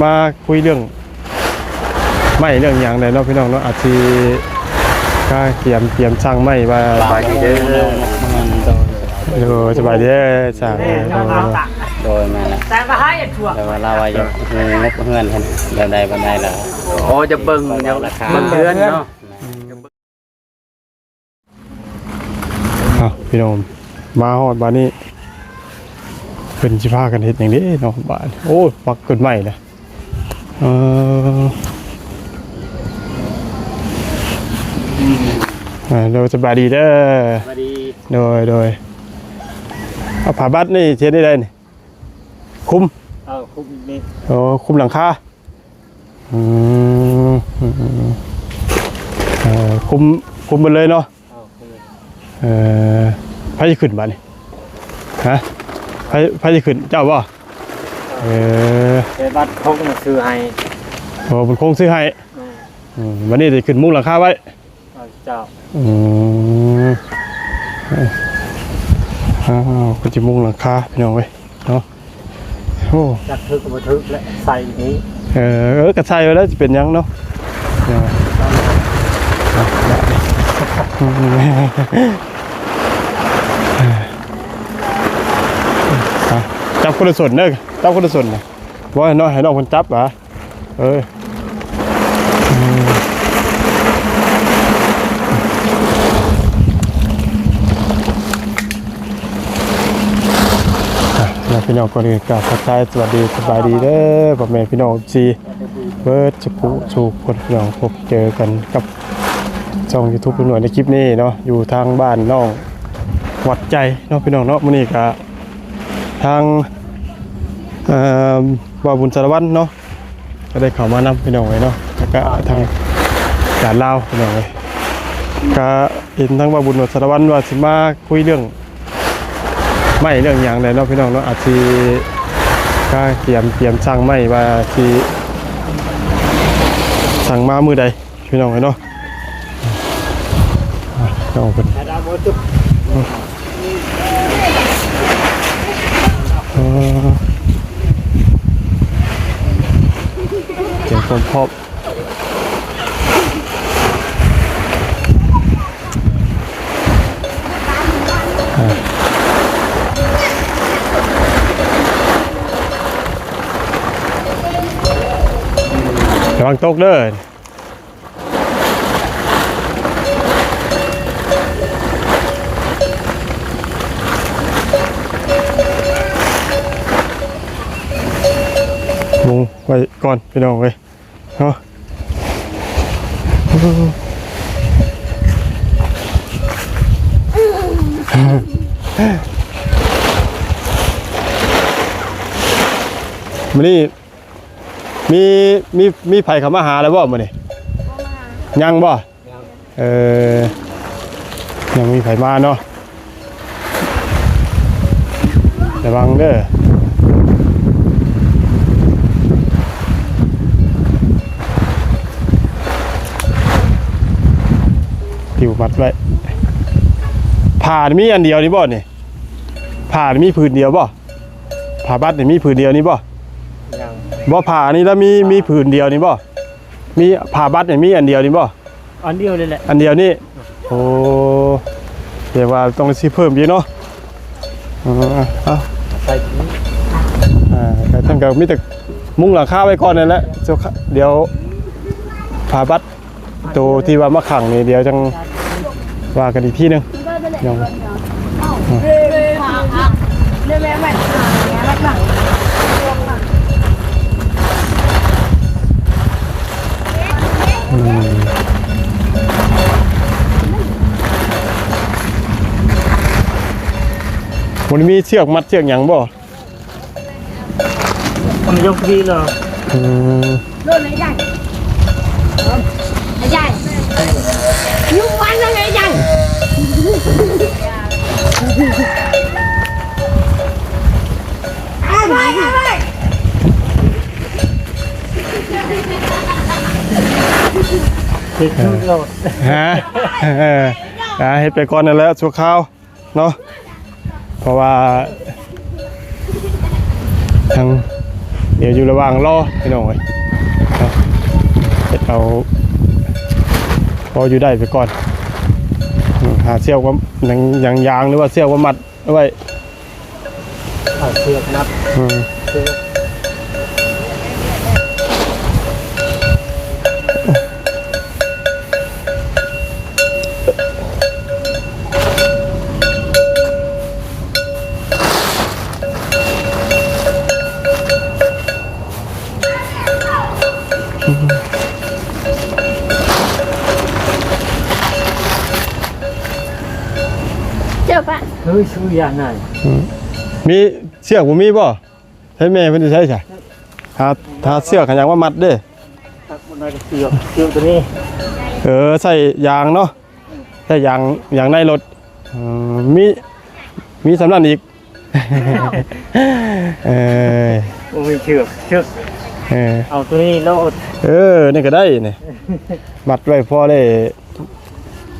มาคุยเรื่องไม่เรื่องอย่างใดเนาะพี่น้องเนาะอาจสิก็เตรียมสร้างไม่ว่าสบายดีเด้อสบายดีสร้างโดยมาแล้วแต่ว่าให้ถั่วแต่ว่าเราว่าจะงบเฮือนเห็นแบบใดแบบใดล่ะโอ้จะเบิ่งราคาเบิ่งเดือนเนาะพี่น้องมาฮอดบ้านนี้เป็นสิพากันเฮ็ดอย่างนี้เนาะบ้านโอ้ปักกฎใหม่เลยเราสบายดีเด้อสบายดีโดยเอาผ้าบัดนี่เช็ดได้นี่คุมคุมนี่คุมหลังคาคุมไปเลยเนาะไผจะขึ้นบ้านนี่ฮะไผจะขึ้นเจ้าบ่บัดคงซื้อให้มันคงซื้อให้วันนี้จะขึ้นมุ้งหลังคาไว้เจ้าก็จะมุ้งหลังคาพี่น้องเว้ยเนาะโอ้จัดทึกกับทึกและใส่นี้กระใส่ไว้แล้วจะเป็นยังเนาะจับคนละส่วนเนอะจับคนละส่วนนะว่าน้อยให้น้องคนจับเหรอพี่น้องก็เลยกราบทักทายสวัสดีสบายดีเด้อพ่อแม่พี่น้องจีเบิร์ดชูคนพี่น้องพบเจอกันกับช่อง YouTube หน่วยในคลิปนี้เนาะอยู่ทางบ้านน้องวัดใจเนาะพี่น้องเนาะมื้อนี้ก็ทางบ่าวบุญสารวัตรเนาะก็ได้เข้ามานำพี่น้องไว้เนาะแล้วก็ทางการลาวพี่น้องไว้ก็เห็นทางบ่าวบุญสารวัตรว่าสิมาคุยเรื่องไม่เรื่องอย่างใดเนาะพี่น้องเนาะอาจสิก็เตรียมสร้างไม่ว่าสิสั่งมามื้อใดพี่น้องไว้เนาะเอาเพิ่นเก็บความพร้อมระวังตกเด้อมุงไว้ก่อนพี่น้องเลยเนาะมื้อนี้มีไผเข้ามาหาแล้วบ่มื้อนี้ยังบ่ยังมีไผมาเนาะระวังเด้อผิวมัดไว้ผ่ามีอันเดียวนี่บ่นี่ผ่ามีผืนเดียวบ่ผ่าบัดนี่มีผืนเดียวนี่บ่บ่ผ่านี่แล้วมีผืนเดียวนี่บ่มีผ่าบัดนี่มีอันเดียวนี่บ่อันเดียวเลยแหละอันเดียวนี่โอ้เดี๋ยวว่าต้องสิเพิ่มอีกเนาะใส่นี้แต่ท่านก็มีแต่มุ้งหลังคาไว้ก่อนนั่นแหละเดี๋ยวผ่าบัดตัวที่ว่ามาขังนี่เดี๋ยวจังว่ากันอีกทีนึงยังมันมีเชือกมัดเชือกหยังบ่มันยกดีเหรอโดนไหนใหญ่ใหญ่ยุ่งวันอะไรใหญ่เฮ็ดทุกโลดเฮ็ดไปก่อนนั่นแหละชั่วคราวเนาะเพราะว่าทาง เดี๋ยวอยู่ระหว่างรอพี่น้องเอ้ยเอาพออยู่ได้ไปก่อนหาเสี้ยวก็ยางหรือว่าเสี้ยวก็มัดเอาไว้ เอาเชือกนับ เจ้าปะ เฮ้ยชื่อยาไหน มีเสือกผมมีบ่ใช้แม่เพิ่นจะใช้ใช่หาเสือกกันยังว่ามัดเด้อ ครับมันได้เชือกตัวนี้ ใส่ยางเนาะใส่ยางในรถมีสำนักอีก มันมีเชือกเอาตัวนี้แล้ว นี่ก็ได้นี่มัดไว้พอได้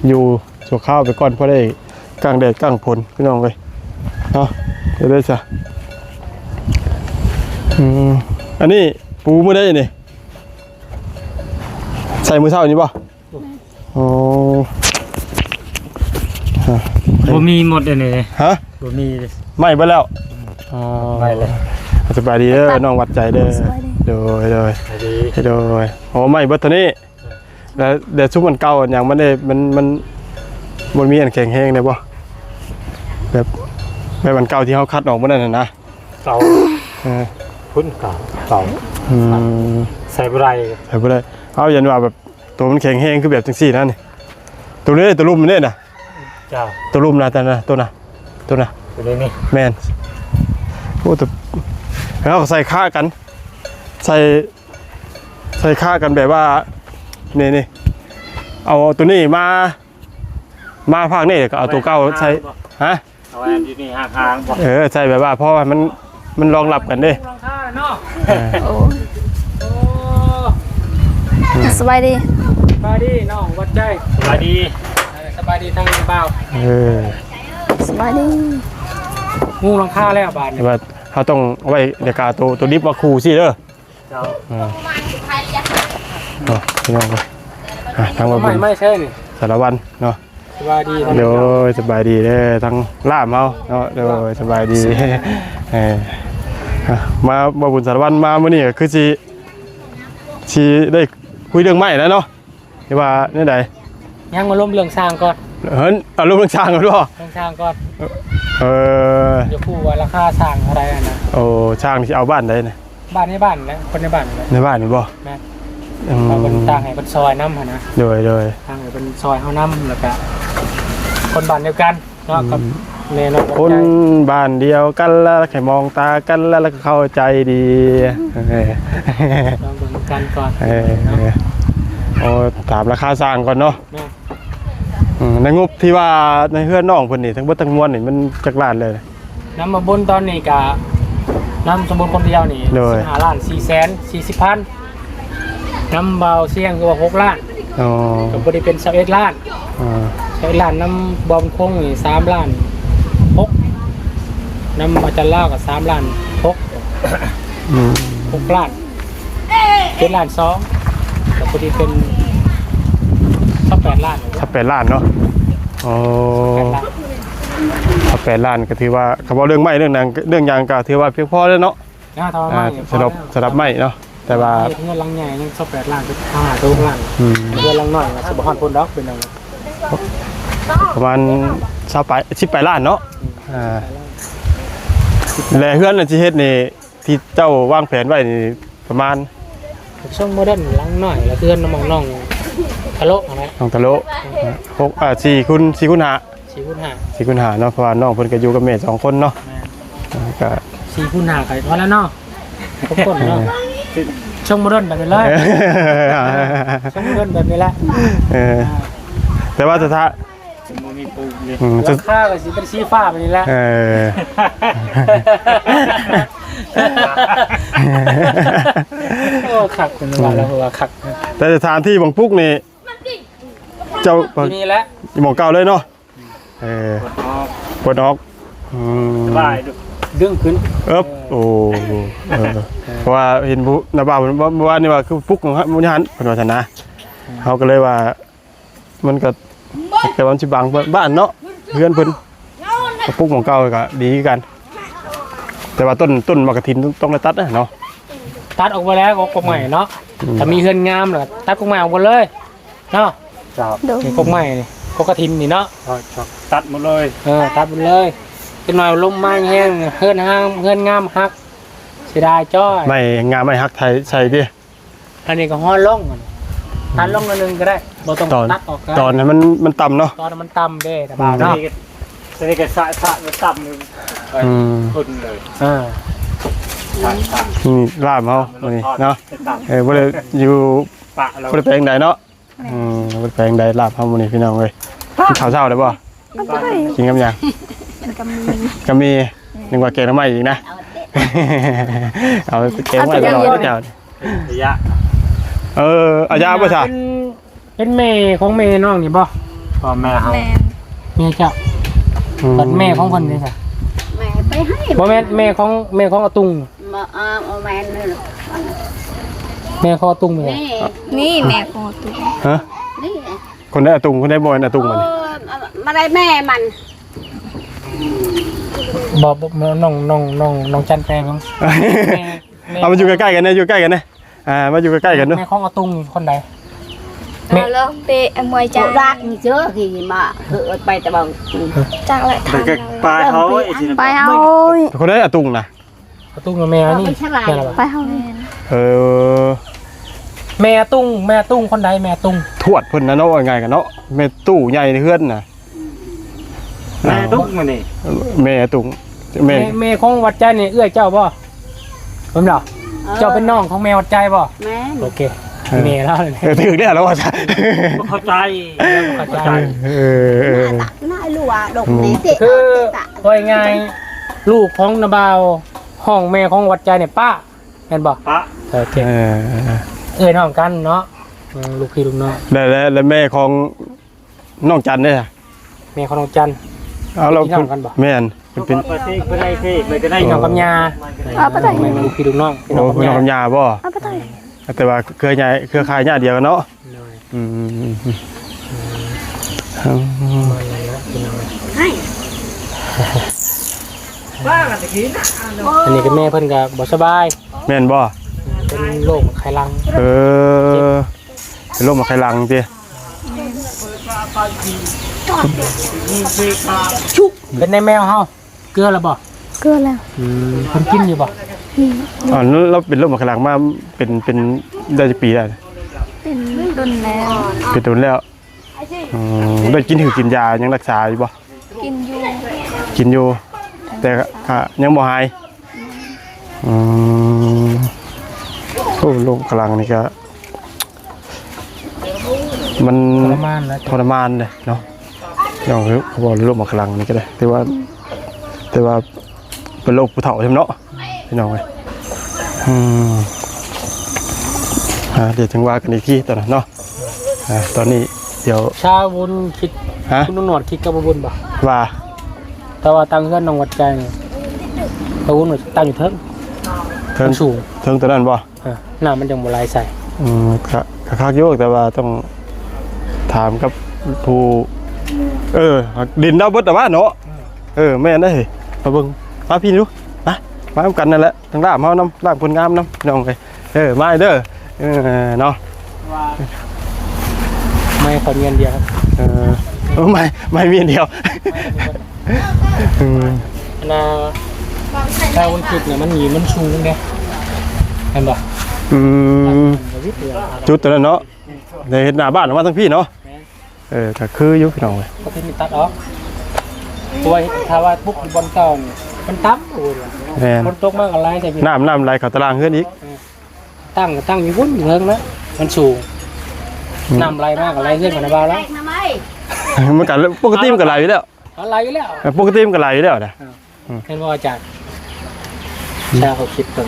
อยู่ชั่วข้าวไปก่อนพอได้กลางแดดกลางฝนพี่น้องเลยเนาะเดี๋ยวได้จ้ะอันนี้ปูมือได้นี่ใส่มือเท่านี้ป่ะโอ้ บ่มีหมดเลย ฮะ บ่มี ไม่ไปแล้ว ไม่เลย สบายดีเด้อน้องวัดใจเด้อโดยโดยโอ้ไม่เบิดตัวนี้แล้วเดี๋ยวชุบมันเก่าอย่างมันได้มันมีอันแข็งแห้งได้ป่ะแบบมันเก่าที่เขาคัดออกมาได้นะ เก่าพุ่นเก่าใส่บ่ได้ ใส่บ่ได้เอายันว่าแบบตัวมันแข็งแห้งคือแบบจังซี่นั่นนี่ตัวนี้ตัวลุ่มมันเนี่ยนะ จ้า ตัวลุ่มนะแต่นะตัวน่ะ ตัวนี้นี่ แมนโอ้แต่แล้วก็ใส่ค่ากันใส่ค่ากันแบบว่านี่เอาตัวนี้มาภาคนี่ก็เอาตัวเก่าใส่ฮะ เอาอันนี้ห่างๆบ่ ใส่แบบว่าเพราะว่ามันรองรับกันเด้ รองเท้าเนาะ โอ้ โอ้ สบายดี สบายดีน้องวัดใจสบายดีทางเปล่า สบายดี งูรองเท้าแล้วบาด แต่ว่าเขาต้องเอาไว้เดี๋ยวกาตัวดิบมาคูสิเด้อ เจ้า พี่น้องทางว่าบุญ ไม่ใช่นี่ สารวันเนาะ สบายดี เดี๋ยวสบายดีเด้อทั้งล่ามเขาเนาะเดี๋ยวสบายดีมาบุญสารวันมาเมื่อนี้ก็คือชีได้คุยเรื่องใหม่แล้วเนาะที่ว่าเนี่ยใด ยังมาล้มเรื่องสร้างก่อน เอารูปเรื่องช่างกันด้วย เรื่องสร้างก่อน จะ พูดว่าราคาสร้างอะไรนะ โอ้ช่างที่เอาบ้านได้เนี่ย บ้านในบ้านนะคนในบ้านนะ ในบ้านนี่บ่ แม่เราเป็นต่างให้เป็นซอยน้ำนะ โดย ต่างให้เป็นซอยเฮาน้ำแล้วก็คนบ้านเดียวกันเนาะกับเมน คนบ้านเดียวกันแล้วแค่มองตากันแล้วก็เข้าใจดี ลองดูกันก่อน โอ้ถามราคาสร้างก่อนเนาะในงบที่ว่าในเฮือนน้องเพิ่นนี่ทั้งเบิดทั้งมวลนี่มันจักล้านเลย น้ำมาบนตอนนี้กะน้ำสมบูรณ์คนเดียวนี่15 ล้าน440,000น้ำเบาเสี่ยงก็ว่า6 ล้าน อ๋อ ก็บ่ได้เป็น21 ล้าน21 ล้านน้ำบอมคงนี่3 ล้าน6น้ำอาจารย์ลาวก็3 ล้าน6 ล้าน7 ล้าน2ก็พอดีเป็น8 ล้าน ถ้า8 ล้านเนาะโอ้ถ้า8 ล้านก็ถือว่าเขาบอกเรื่องไม้เรื่องนั้นเรื่องยางก็ถือว่าเพียงพอแล้วเนาะสำหรับไม้เนาะแต่ว่าเงินลังใหญ่ยัง8 ล้านก็5 6 ล้านเงินลังน้อยก็สิบ่ฮอดพ้นดอกเป็นจัง ประมาณ18 ล้านเนาะแล้วเฮือนน่ะสิเฮ็ดนี่ที่เจ้าวางแผนไว้นี่ประมาณ ช่วงโมเดิร์นลังน้อยแล้วเพื่อนน้องทะโลอะไร น้องตะโล4คูณ5 4 คูณ 4คูณ5เนาะเพราะว่าน้องเพิ่นก็อยู่กับแม่2คนเนาะก็ 5 4 คูณ 5ก็พอแล้วเนาะทุกคนเนาะช่วงโมเดิร์นแบบนี้เลยช่วงโมเดิร์นแบบนี้แหละแต่ว่าถ้ามีปูเลยราคาก็สิเป็นสีฟ้าแบบนี้แหละโอ้คักเป็นว่าแล้วว่าคักแต่สถานที่บางปุกนี่เจ้านี่แหละหมองเก่าเลยเนาะปวดออกสบายดู เรื่องขึ้น โอ้เพราะว่าเห็นผู้นาบ่าวเมื่อวานนี่ว่าคือฟุกของมุญหันเป็นวัฒนะเขาก็เลยว่ามันก็แต่วันชิบังบ้านเนาะเพื่อนเพิ่นฟุกของเก่าก็ดีกัน แต่ว่าต้นมะกระถินต้องได้ตัดนะเนาะ ตัดออกมาแล้วก็ใหม่เนาะถ้ามีเฮือนงามเหรอตัดกกใหม่ออกหมดเลยเนาะ ครับ โดย นี่กกใหม่นี่กกกระถินนี่เนาะ ตัดหมดเลย ตัดหมดเลยเป็นหน่อยลมไม้แห้งเฮือนห้างเฮือนงามฮักเสียดายจ้อย ไม่งามไม่ฮักไทยใส่ดิ อันนี้ก็ห่อล่องตัดล่องละนึงก็ได้บ่ต้องตัดออกก็ ตอนนั้นมันต่ำเนาะ ตอนนั้นมันต่ำเด้แต่บ่าวเนาะ จะได้กระสายพระมันต่ำเลยขึ้นเลย นี่ลาบเขานี่เนาะบ่ได้อยู่ ปะเรา บ่ได้แปลงใดเนาะบ่ได้แปลงใดลาบเขามื้อนี้พี่น้องเอ้ยกินข้าวเช้าได้บ่ ไม่ได้ กินกับหยัง ก็มีนึกว่าแกงน้ำไหม้อีกนะ เอาแกงน้ำไหม้ตลอดเจ้า ระยะ อาญาป่ะจ๊ะ เป็นแม่ของแม่น้องนี่บ่ พ่อแม่เขา แม่ แม่เจ้าตอนแม่ของเพิ่นนี่ค่ะ แม่ไปให้ บ่แม่นแม่ของอาตุง มาเอาแม่นี่หรอ แม่ของอาตุงนี่ นี่ นี่แม่ของตัว ฮะ นี่ คนได้อาตุงคนได้บอยอาตุงมัน มาได้แม่มัน บ่น้องจันแปลง เอามาอยู่ใกล้ๆกันนะอยู่ใกล้กันนะมาอยู่ใกล้ๆกันเนาะ แม่ของอาตุงนี่คนใด แล้วเปะมวย จะ จ้า รักนี่เจอกี่มาไปแต่บาง จากเลยทาง ปลาเขาไอ้ที่ ไปเอา คนได้อาตุงนะ อาตุงกับแม่นี่ ไปเอา แม่อาตุงคนใดแม่อาตุง ทวดเพิ่นนะเนาะว่าไงกันเนาะแม่ตู้ใหญ่ในเฮือนน่ะ แม่ทุกมันนี่ แม่อาตุงแม่ แม่ของวัดใจนี่เอื้อยเจ้าบ่เพิ่นดอกเจ้าเป็นน้องของแม่วัดใจบ่ แม่ โอเคแม่แล้วเลย ถึงได้แล้วว่าจ้ะ เข้าใจ เข้าใจ น่าลัวดกนี่เตะ คือว่าง่ายลูกของนาบาวห้องแม่ของวัดใจเนี่ยป้าเห็นบ่ ปะ โอเคเอ้ยน้องกันเนาะลูกพี่ลูกน้อง แล้วแม่ของน้องจันเนี่ย แม่ของน้องจัน เอาเรา พี่น้องกันบ่ แม่นเป็น ไปที่ไปได้ที่ไปก็ได้ พี่น้องกับยา เอาไปได้ แม่ลูกพี่ลูกน้องพี่น้ โอ้ องกับ พี่น้อง ยา กับยาบ่ เอาไปได้ แต่ว่าเครือข่ายญาติเดียวกันเนาะให้ อันนี้ก็แม่เพิ่นก็บ่สบาย แม่นบ่ เป็นโรคไข้ลัง เป็นโรคมะไคลังติ เป็นในแมวเฮาเกลือแล้วบ่ เกลือแล้ว เพิ่นกินอยู่บ่ อ๋อเราเป็นโรคมะไคลังมาเป็นได้กี่ปีแล้ว เป็นรุ่นแล้ว เป็นตุนแล้วได้กินถือกินยายังรักษาอยู่บ่ กินอยู่ กินอยู่ แต่ยังบ่หายโอ้โรคมะไคลังนี่ก็มัน ทรมานแล้ว ทรมานเลยเนาะอย่างเขาบอกโรคมะไคลังนี่ก็ได้แต่ว่าเป็นโรคผู้เฒ่าใช่ไหมเนาะพี่น้องเลยเดี๋ยวถึงว่ากันอีกทีตอนนั้นเนาะตอนนี้เดี๋ยว ชาวุนคิดคุณหนวดคิดกับบุญบ่ ว่า แต่ว่าตั้งเฮือนน้องวัดใจนี่ตะวุนตั้งอยู่เทิง เทิง สูง เทิงตอนนั้นบ่ น้ำมันจังบ่ไหลใส่ คักโยกแต่ว่าต้องถามกับผู้ดินดาวเบิดแต่ว่าเนาะแม่นได้มาเบิ่งมาพี่ดูมาทำกันนั่นแหละทั้งลาบเฮานำลาบคนงามนำน้องเอ้ยมาเด้อเนาะ ไม่ขอเงินเดียวครับ ไม่มีอันเดียว นาชาวุนคิดเนี่ยมันหนีมันสูงเด้เห็นบ่ จุดตัวนั้นเนาะในเห็นหน้าบ้านออกมาทั้งพี่เนาะก็คืออยู่พี่น้องเลย ก็ที่มีตัดออกตัวถ้าว่าปุ๊บบอลเก่านี่มันตับโอ้ย แม่น มันตกมากอะไรใช่ไหม น้ำไหลเข้าตารางเฮือนอีก ตั้งอยู่พุ่นอยู่เทิงนะมันสูงน้ำไหลมากอะไรเรื่องกันนะบ้าแล้ว ทำไม มันก็ปกติมันก็ไหลอยู่แล้ว อะไรอยู่แล้ว ปกติมันก็ไหลอยู่แล้วนะ เห็นว่าอาจารย์ชาเขาคิดถึง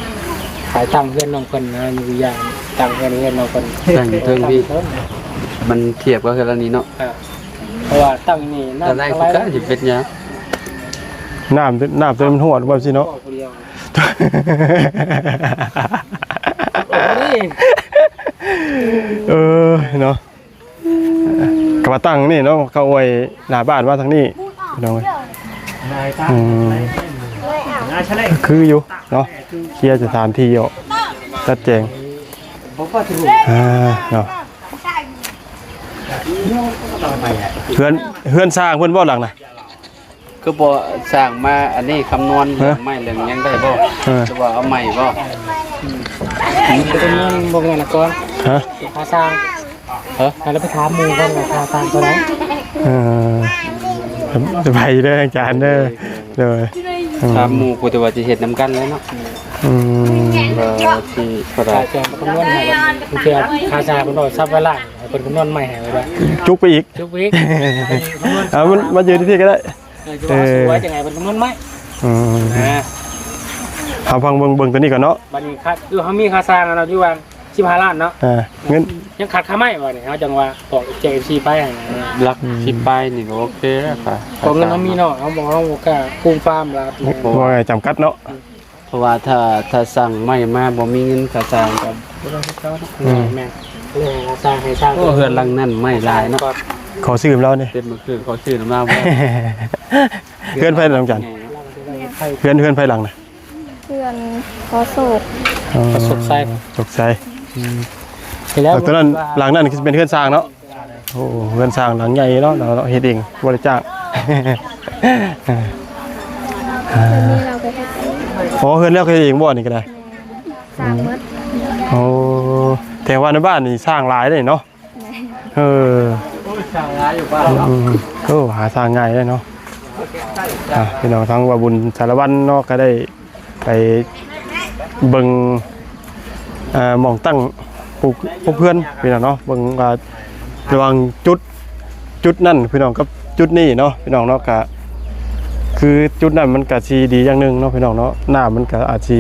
ขายตั้งเพื่อนน้องคนนะอยู่อย่างตั้งเพื่อนน้องคน ตั้งเทิงพี่มันเทียบกับคืออันนี้เนาะ เพราะว่าตั้งนี่น่า แต่ได้คือก็สิเป็นหยัง น้ำตัวมันหวดว่าสิเนาะ เออเนาะกระบะตั้งนี่เนาะเขาไว้หน้าบ้านว่าทางนี้น้องคืออยู่เนาะเคลียร์สถานที่อยู่ชัดแจงเนาะเพื่อนสร้างเพื่อนบ่หลังนะ คือบ่สร้างมาอันนี้คำนวณไม่เรื่องยังได้บ่จะว่าเอาใหม่บ่ เป็นเงินบ่เงินละก่อน ฮะ ค่าสร้างแล้วไปถามหมู่ก่อนว่าค่าสร้างเท่าไหร่ จะไปเด้ออาจารย์เด้อเลย ถามหมู่ผู้ที่ว่าสิเฮ็ดนํกันแล้วเนาะที่ก็ได้ ค่าแจงคำนวณให้ผู้เกี่ยวค่าสร้างเพิ่นบ่ซับไว้ล่างเพิ่นคำนวณใหม่ให้ไว้ด้วย จุกไปอีก ทุกวีคคำนวณ มันยืนที่พี่ก็ได้ สวยจังไงเพิ่นคำนวณใหม่ เอาฟังเบิ่งตัวนี้ก่อนเนาะ บัดนี้คือเฮามีค่าสร้างแล้วเนาะอยู่ว่า15ล้านเนาะ เงิน ยังขาดค่าไม้บ่นี่เฮาจังว่าบอก JMC ไปให้ หลัก10ปลายนี่ก็โอเคแล้วค่ะ ก็เงินเฮามีเนาะเฮาบ่กล้ากุ้งฟาร์มแล้ว ว่าไงจำกัดเนาะ เพราะว่าถ้าสั่งไม่มาบ่มีเงินค่าสร้างก็ แม่สร้างให้สร้าง โอ้เฮือนหลังนั้นไม่หลายเนาะ ขอซื้อแล้วนี่ เต็มมื้อคืนเขาชื่อน้ำลาวบ่ เพื่อนไฟหลังจันเพื่อนไฟหลังนะ เพื่อนขอโศก สดใส ตกใจ แล้ว ตอนนั้นหลังนั้นคือเป็นเพื่อนสร้างเนาะโอ้เพื่อนสร้างหลังใหญ่เนาะเราเฮ็ดเองบริจาค นี่เราไปให้ อ๋อเพื่อนแล้วเคยเองบ่นี่ก็ได้ สร้างมัด โอ้แต่ว่าในบ้านนี่สร้างหลายเลยเนาะโอ้หาสร้างง่ายเลยเนาะพี่น้องทั้งว่าบุญสารวัตรเนาะก็ได้ไปเบิ่งหม่องตั้งปลูกเพื่อนพี่น้องเนาะเบิ่งระวังจุดนั่นพี่น้องกับจุดนี้เนาะพี่น้องเนาะก็คือจุดนั้นมันก็สิดีอย่างนึงเนาะพี่น้องเนาะน้ามันก็อาจสิ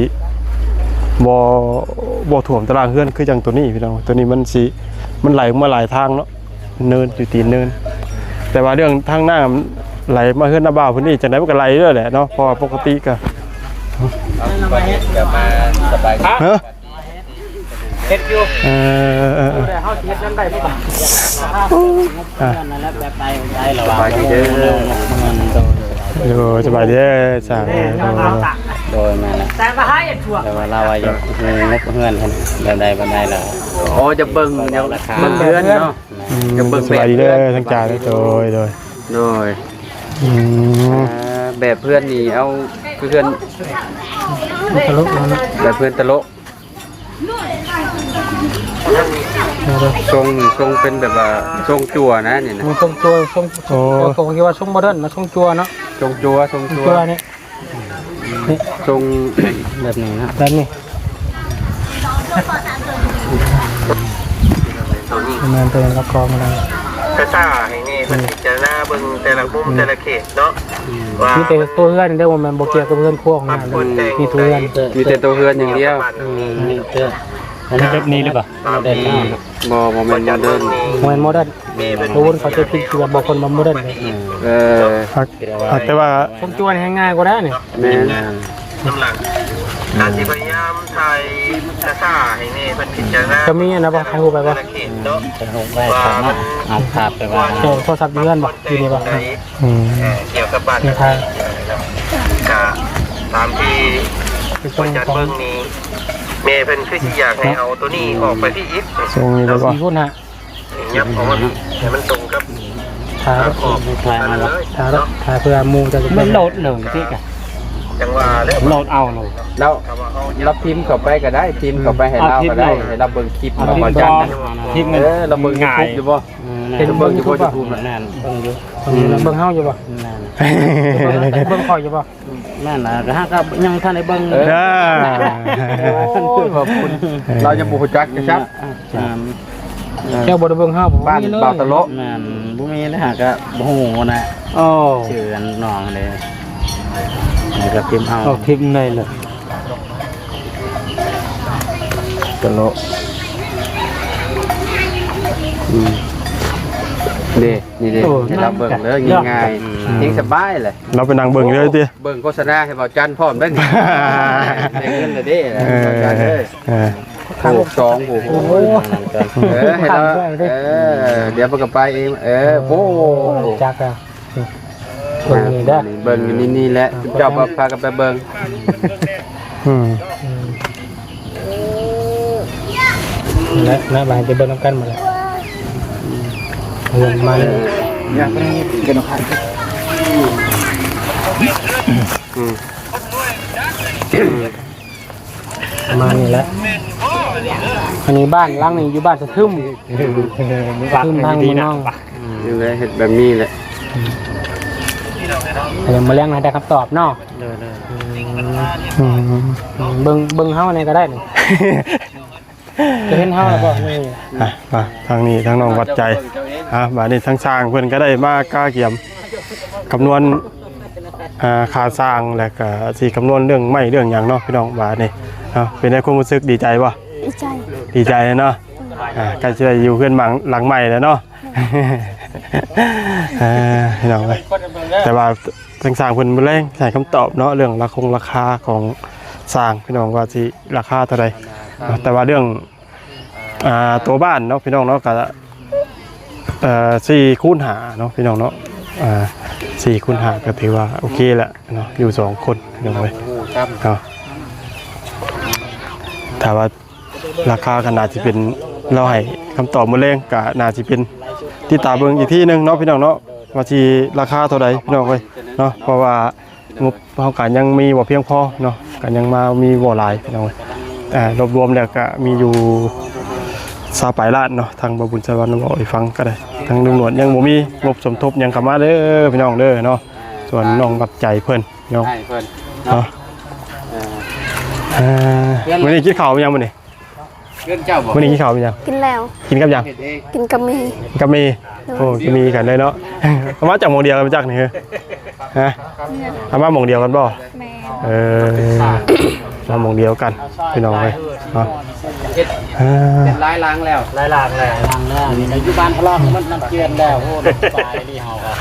บ่ท่วมตารางเฮือนคือจังตัวนี้พี่น้องตัวนี้มันไหลมาหลายทางเนาะเนินอยู่ตีนเนินแต่ว่าเรื่องทางหน้าไหลมาเฮือนหน้าบ้านพุ่นนี่จังได๋มันก็ไหลเด้อแหละเนาะเพราะปกติก็มาสบาย ฮะ เฮ็ดอยู่ แต่ เฮาสิเฮ็ดนำได้บ่ล่ะนั่นแหละแบบไปได้แล้ว สบายดีเด้อ สบายดีจ้า โดยมาแล้ว แต่ว่าให้ทั่ว แต่ว่าเราว่ายังงบเฮือนแล้วได้บ่ได้แล้วโอ้จะเบิ่งยังราคาเฮือนเนาะจะเบิ่ง สบายดีเด้อทั้งจ่าโดย โดยแบบเพื่อนนี่เอาเพื่อน ตลกเนาะ แบบเพื่อนตลกทรงเป็นแบบว่าทรงจั่วนะนี่นะ มันทรงตัวทรงก็คิดว่าทรงโมเดิร์นนะทรงจัวเนาะ ทรงจั่ว จัวนี่ ทรงแบบนี้นะ แบบนี้มันเป็นละครอะไร กระซ่าให้นี่เป็นพิจารณาเบิ่งแต่ละมุมแต่ละเขตเนาะว่า มีแต่ตัวเพื่อนได้ว่ามันโบเกียกับเพื่อนขั้วของมันมีตัวเพื่อน มีแต่ตัวเฮือนอย่างเดียว มีเพื่อนอันนี้แบบนี้หรือเปล่าแบบนี้ บ่แม่นโมเดิร์น มันโมเดิร์นตัววุ้นเขาจะคิดว่าบางคนมันโมเดิร์น แต่ว่า ทรงจัวนี่ง่ายกว่าได้นี่ แม่น น้ำหลังการที่พยายามถ่ายกระซ่าให้นี่เป็นพิจารณา จะมีนะป่ะใครหูไปป่ะ เนาะ จะลงไปเอาภาพไปว่า โทรศัพท์เพื่อนป่ะอยู่นี่ป่ะ เกี่ยวกับบ้าน นี่ใคร กะตามที่คนจัดเบิ่งนี้เมย์เพิ่นคือสิอยากให้เอาตัวนี้ออกไปที่อิฐทรงนี้แล้วก็ 4 ฟุตฮะ ยับของมันให้มันตรงกับ ถ่าย ขอบนั่นเลย ถ่ายเพื่อมูจะ มันโหลดเลยพี่กะ จังว่าแล้ว โหลดเอาเลยแล้วรับพิมพ์เข้าไปก็ได้พิมพ์เข้าไปให้เราก็ได้ให้เราเบิ่งคลิปเราบ่จัดพิมพ์เราเบิ่งง่ายอยู่บ่เห็นเบิ่งอยู่บ่ YouTube นั่นเบิ่งอยู่ เบิ่งเฮาอยู่ป่ะเบิ่งคอยอยู่ป่ะ นั่นน่ะก็ฮะก็ยังทันได้เบิ่งเราจะบ่ฮู้จักนะครับ เจ้าบ่ได้เบิ่งเฮาบ่ บ้าน มีเลย บ่าวตะโลนั่นบ่มีนะฮะก็บ่ฮู้นะโอ้ชื่อน้องเลยนี่ก็พิมพ์เอา เอาทิมได้เลย ตะโล นี่ให้เราเบิ่งเด้อง่ายๆยิ่งสบายเลย เราไปนั่งเบิ่งเลยติ เบิ่งโฆษณาให้เบาจันพร้อมได้ได้เงินเลยเด้เบาจันเด้อโอ้2โอ้โหให้เราเดี๋ยวมันก็ไปเองโอ้ จักอ่ะเบิ่งนี่ได้ เบิ่งนี่แหละเจ้าพากันไปเบิ่ง และนะบางจะเบิ่งนำกันหมดแล้วเงินมาเลย อยากไปกันเอามานี่แหละอันนี้บ้านหลังนี้อยู่บ้านสะทึมทางดีน้อง นี่แหละเฮ็ดแบบนี้แหละ เดี๋ยวมาเลี้ยงให้ได้คำตอบเนาะเบิ่งเฮาในก็ได้นี่จะเห็นเฮาแล้วบ่นี่ มาทางนี้ทางน้องวัดใจบาดนี้ทางสร้างเพิ่นก็ได้มากล้าเกี่ยมคำนวณค่าสร้างแล้วก็สิคำนวณเรื่องไม้เรื่องหยังเนาะพี่น้องบาดนี้เป็นได้ความรู้สึกดีใจบ่ ดีใจ ดีใจเนาะใกล้จะได้อยู่ขึ้นหลังใหม่แล้วเนาะพี่น้องเลยแต่ว่าทางสร้างเพิ่นบ่แรงใส่คำตอบเนาะเรื่องราคาของสร้างพี่น้องว่าสิราคาเท่าใดแต่ว่าเรื่องตัวบ้านเนาะพี่น้องเนาะก็4x5เนาะพี่น้องเนาะ4x5ก็ถือว่าโอเคแหละเนาะอยู่2คนพี่น้องเลยเนาะถ้าว่าราคาขนาดที่เป็นเราให้คำตอบมื้อแรงก็น่าสิเป็นที่ตาเบิ่งอีกที่นึงเนาะพี่น้องเนาะว่าสิราคาเท่าใดพี่น้องเอ้ยเนาะเพราะว่างบเฮาก็ยังมีบ่เพียงพอเนาะก็ยังมามีบ่หลายพี่น้องเอ้ยรวมๆแล้วก็มีอยู่20 ปลายล้านเนาะทางบ่บุญสวรรค์บอกให้ฟังก็ได้ทางลุงหนวดยังบ่มีงบสมทบหยังเข้ามาเด้อพี่น้องเด้อเนาะส่วนน้องรับใจเพิ่นเนาะ ให้เพิ่น เนาะมื้อนี้กินข้าวยังมื้อนี้ เงินเจ้าบ่ มื้อนี้กินข้าวยัง กินแล้ว กินกับหยัง เฮ็ดเอง กินกับมี กับมีโอ้ก็มีกันเลยเนาะ เอามาจากหม่องเดียวกันมาจากนี่ฮะเอามาหม่องเดียวกันบ่ แม่ มาหม่องเดียวกันพี่น้องเอ้ยเนาะ เฮ็ดเป็นหลายล้างแล้ว หลายหลากแล้วหลังแล้วนี่อยู่บ้านทะเลาะมันน้ำเกลือนแล้วโอ้ปลายนี่เฮาก็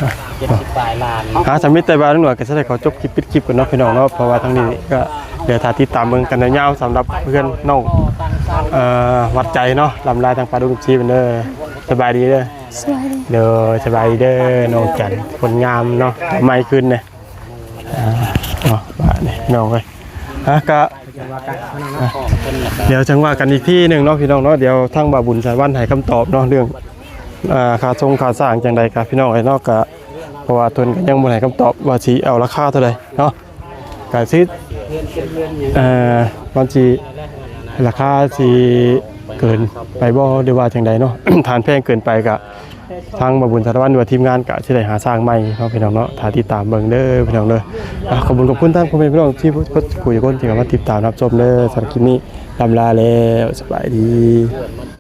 70ปลายล้าน สามิตรแต่บ้านหน่วยก็จะได้ขอจบคลิปปิดคลิปกันเนาะพี่น้องเนาะเพราะว่าทั้งนี้ก็เดี๋ยวถ้าติดตามเบิ่งกันยาวๆสำหรับเพื่อนน้องวัดใจเนาะลำลายทางปลาดุกชีเป็นเด้อสบายดีเด้อ สวยดี เด้อสบายดีเด้อน้องจันผลงามเนาะไม่ขึ้นเนี่ยบ้านนี่น้องเอ้ยก็เดี๋ยวจังว่ากันอีกที่หนึ่งเนาะพี่น้องเนาะเดี๋ยวทางบาบุญสายวันให้คำตอบเนาะเรื่องค่าทรงค่าสร้างจังใดกับพี่น้องไอ้เนาะก็เพราะว่าตนก็ยังบ่ให้คำตอบว่าสิเอาราคาเท่าใดเนาะก็สิมันสิราคาสิเกินไปบ่หรือว่าจังใดเนาะ ฐานแพงเกินไปก็ทางบาบุญสารวัตรหรือว่าทีมงานก็สิได้หาสร้างใหม่เนาะพี่น้องเนาะถ้าติดตามเบิ่งเด้อพี่น้องเด้อขอบคุณท่านผู้เป็นพี่น้องที่คุยกับคนที่มาติดตามรับชมเด้อสำหรับคลิปนี้ลำลาแล้วสบายดี